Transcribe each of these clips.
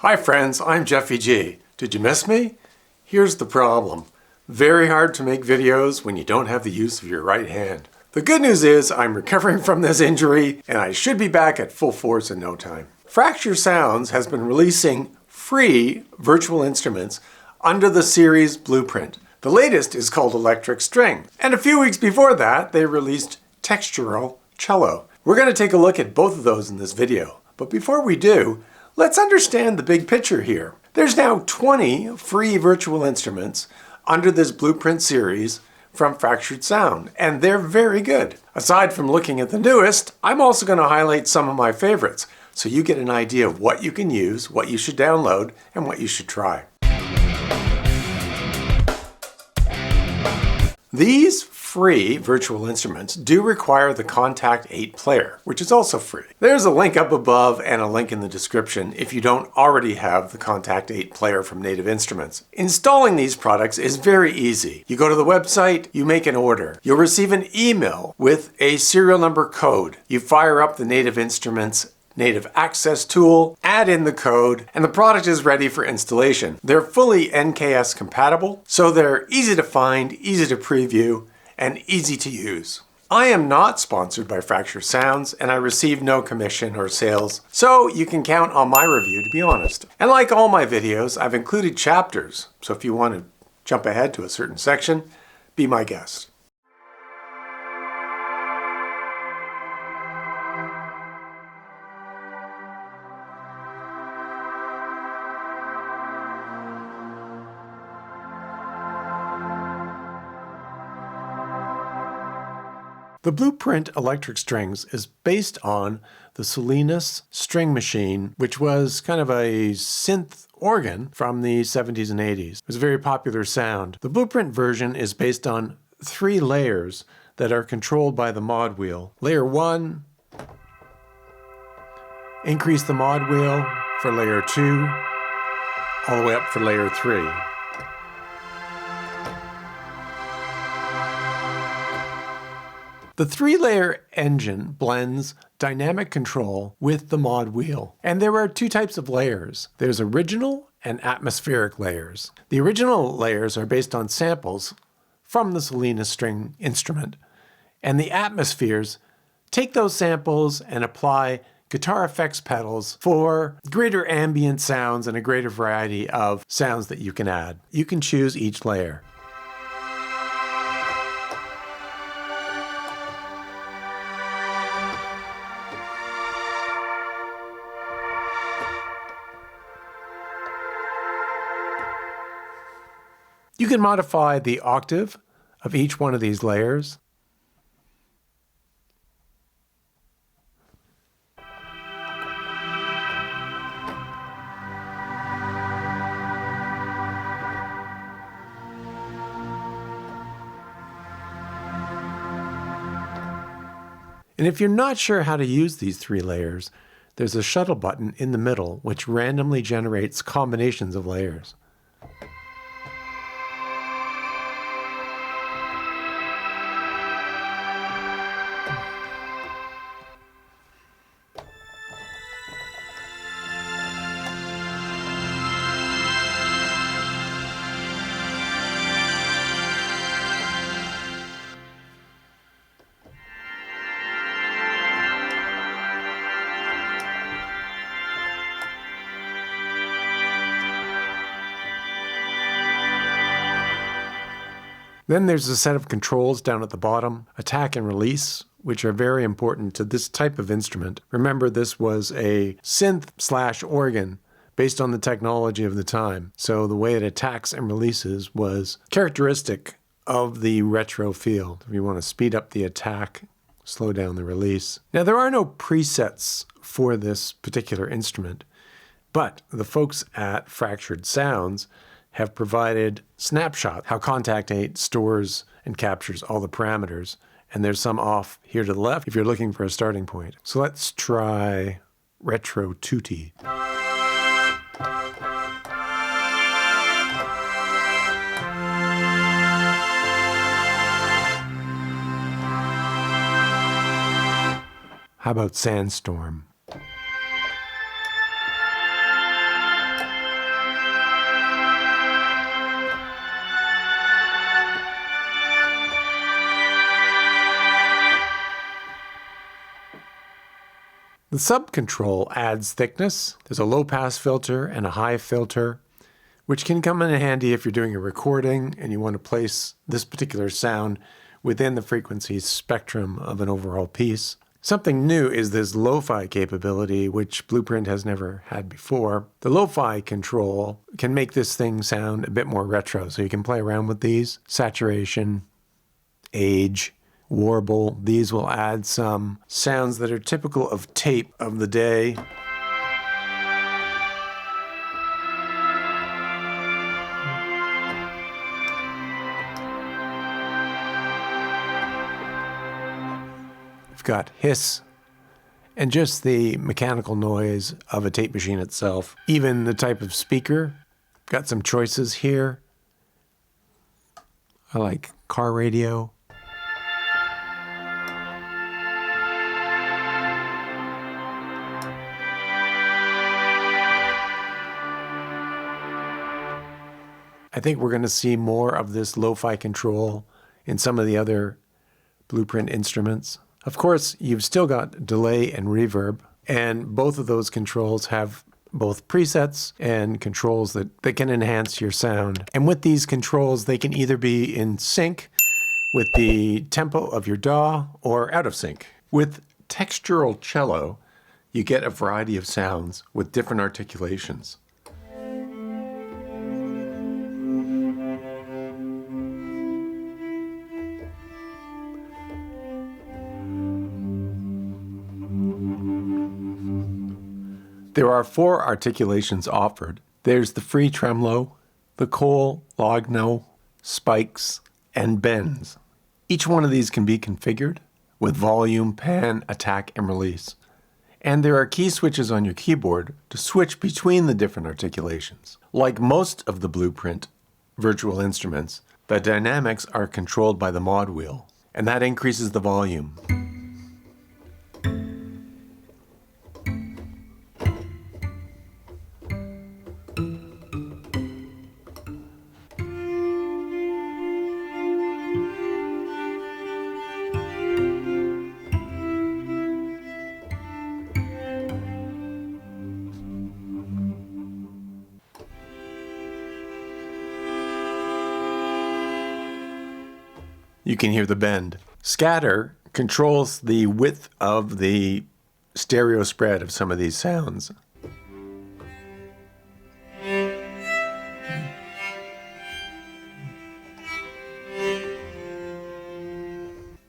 Hi friends, I'm Jeffy G. Did you miss me? Here's the problem. Very hard to make videos when you don't have the use of your right hand. The good news is I'm recovering from this injury and I should be back at full force in no time. Fracture Sounds has been releasing free virtual instruments under the series Blueprint. The latest is called Electric String. And a few weeks before that, they released Textual Cello. We're going to take a look at both of those in this video. But before we do, let's understand the big picture here. There's now 20 free virtual instruments under this Blueprint series from Fractured Sound, and they're very good. Aside from looking at the newest, I'm also going to highlight some of my favorites, so you get an idea of what you can use, what you should download, and what you should try. These free virtual instruments do require the Contact 8 player, which is also free. There's a link up above and a link in the description if you don't already have the Contact 8 player from Native Instruments. Installing these products is very easy. You go to the website, you make an order. You'll receive an email with a serial number code. You fire up the Native Instruments Native Access tool, add in the code, and the product is ready for installation. They're fully NKS compatible, so they're easy to find, easy to preview, and easy to use. I am not sponsored by Fracture Sounds, and I receive no commission or sales, so you can count on my review to be honest. And like all my videos, I've included chapters, so if you want to jump ahead to a certain section, be my guest. The Blueprint Electric Strings is based on the Salinas string machine, which was kind of a synth organ from the 70s and 80s. It was a very popular sound. The Blueprint version is based on 3 layers that are controlled by the mod wheel. Layer 1, increase the mod wheel for layer 2, all the way up for layer 3. The 3-layer engine blends dynamic control with the mod wheel. And there are 2 types of layers. There's original and atmospheric layers. The original layers are based on samples from the Salinas string instrument. And the atmospheres take those samples and apply guitar effects pedals for greater ambient sounds and a greater variety of sounds that you can add. You can choose each layer. You can modify the octave of each one of these layers. And if you're not sure how to use these 3 layers, there's a shuttle button in the middle which randomly generates combinations of layers. Then there's a set of controls down at the bottom, attack and release, which are very important to this type of instrument. Remember, this was a synth/organ based on the technology of the time. So the way it attacks and releases was characteristic of the retro feel. If you want to speed up the attack, slow down the release. Now, there are no presets for this particular instrument, but the folks at Fractured Sounds have provided snapshots, how Contact 8 stores and captures all the parameters. And there's some off here to the left if you're looking for a starting point. So let's try Retro Tutti. How about Sandstorm? The sub-control adds thickness. There's a low-pass filter and a high filter, which can come in handy if you're doing a recording and you want to place this particular sound within the frequency spectrum of an overall piece. Something new is this lo-fi capability, which Blueprint has never had before. The lo-fi control can make this thing sound a bit more retro, so you can play around with these. Saturation, age, warble. These will add some sounds that are typical of tape of the day. We've got hiss and just the mechanical noise of a tape machine itself. Even the type of speaker. Got some choices here. I like car radio. I think we're going to see more of this lo-fi control in some of the other Blueprint instruments. Of course, you've still got delay and reverb, and both of those controls have both presets and controls that can enhance your sound. And with these controls, they can either be in sync with the tempo of your DAW or out of sync. With Textual Cello, you get a variety of sounds with different articulations. There are 4 articulations offered. There's the free tremolo, the Cole, Logno, spikes, and bends. Each one of these can be configured with volume, pan, attack, and release. And there are key switches on your keyboard to switch between the different articulations. Like most of the Blueprint virtual instruments, the dynamics are controlled by the mod wheel, and that increases the volume. You can hear the bend. Scatter controls the width of the stereo spread of some of these sounds.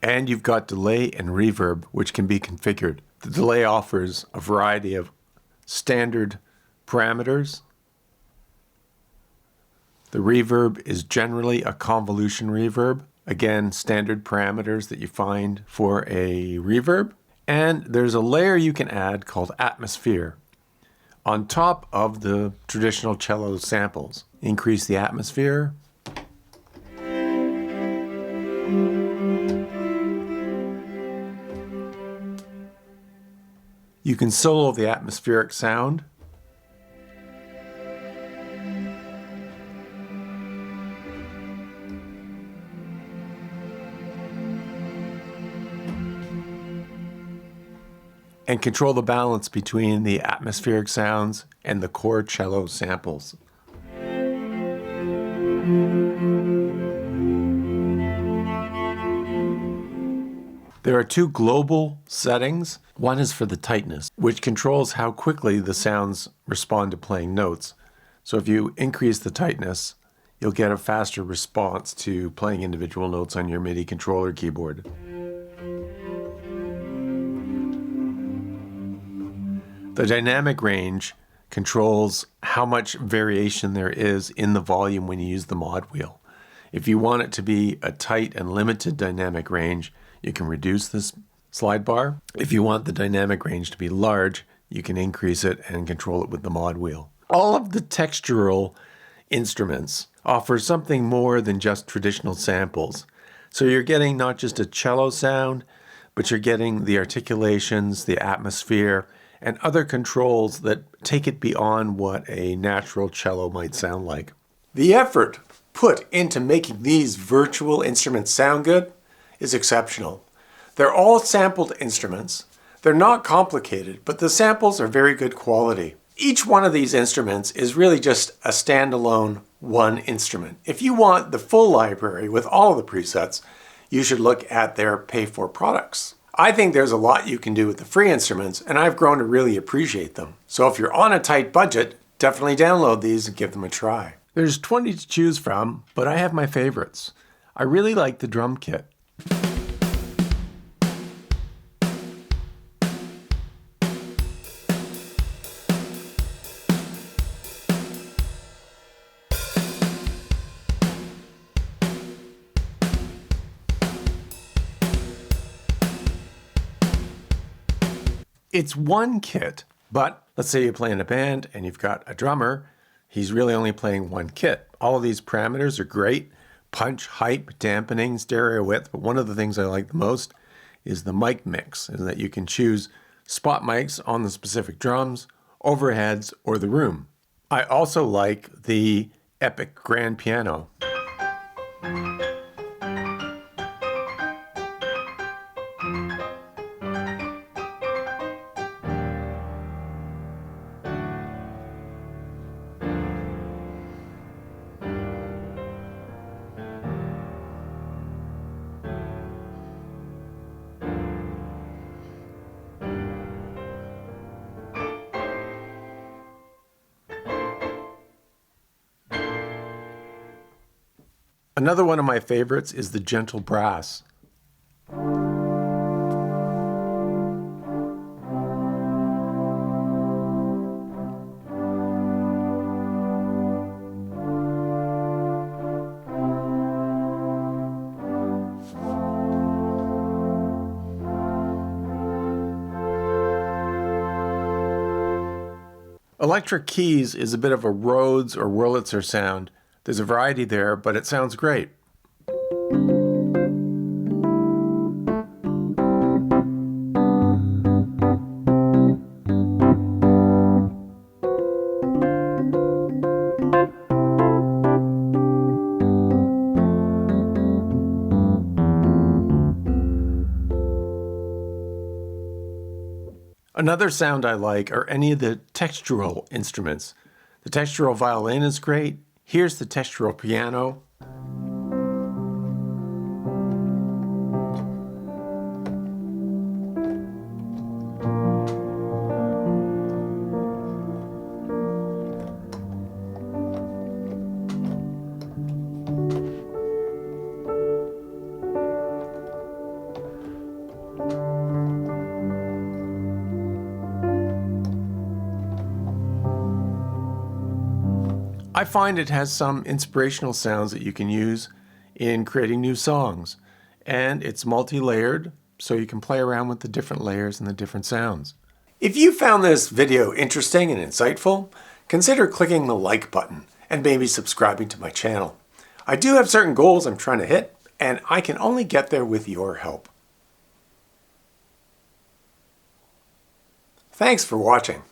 And you've got delay and reverb, which can be configured. The delay offers a variety of standard parameters. The reverb is generally a convolution reverb. Again, standard parameters that you find for a reverb. And there's a layer you can add called atmosphere on top of the traditional cello samples. Increase the atmosphere. You can solo the atmospheric sound. And control the balance between the atmospheric sounds and the core cello samples. There are 2 global settings. One is for the tightness, which controls how quickly the sounds respond to playing notes. So if you increase the tightness, you'll get a faster response to playing individual notes on your MIDI controller keyboard. The dynamic range controls how much variation there is in the volume when you use the mod wheel. If you want it to be a tight and limited dynamic range, you can reduce this slide bar. If you want the dynamic range to be large, you can increase it and control it with the mod wheel. All of the textural instruments offer something more than just traditional samples. So you're getting not just a cello sound, but you're getting the articulations, the atmosphere, and other controls that take it beyond what a natural cello might sound like. The effort put into making these virtual instruments sound good is exceptional. They're all sampled instruments. They're not complicated, but the samples are very good quality. Each one of these instruments is really just a standalone one instrument. If you want the full library with all of the presets, you should look at their pay-for products. I think there's a lot you can do with the free instruments, and I've grown to really appreciate them. So if you're on a tight budget, definitely download these and give them a try. There's 20 to choose from, but I have my favorites. I really like the drum kit. It's one kit, but let's say you play in a band and you've got a drummer, he's really only playing one kit. All of these parameters are great. Punch, hype, dampening, stereo width, but one of the things I like the most is the mic mix, is that you can choose spot mics on the specific drums, overheads, or the room. I also like the Epic Grand Piano. Another one of my favorites is the gentle brass. Electric keys is a bit of a Rhodes or Wurlitzer sound. There's a variety there, but it sounds great. Another sound I like are any of the textual instruments. The textural violin is great. Here's the textural piano. I find it has some inspirational sounds that you can use in creating new songs. And it's multi-layered, so you can play around with the different layers and the different sounds. If you found this video interesting and insightful, consider clicking the like button and maybe subscribing to my channel. I do have certain goals I'm trying to hit, and I can only get there with your help. Thanks for watching.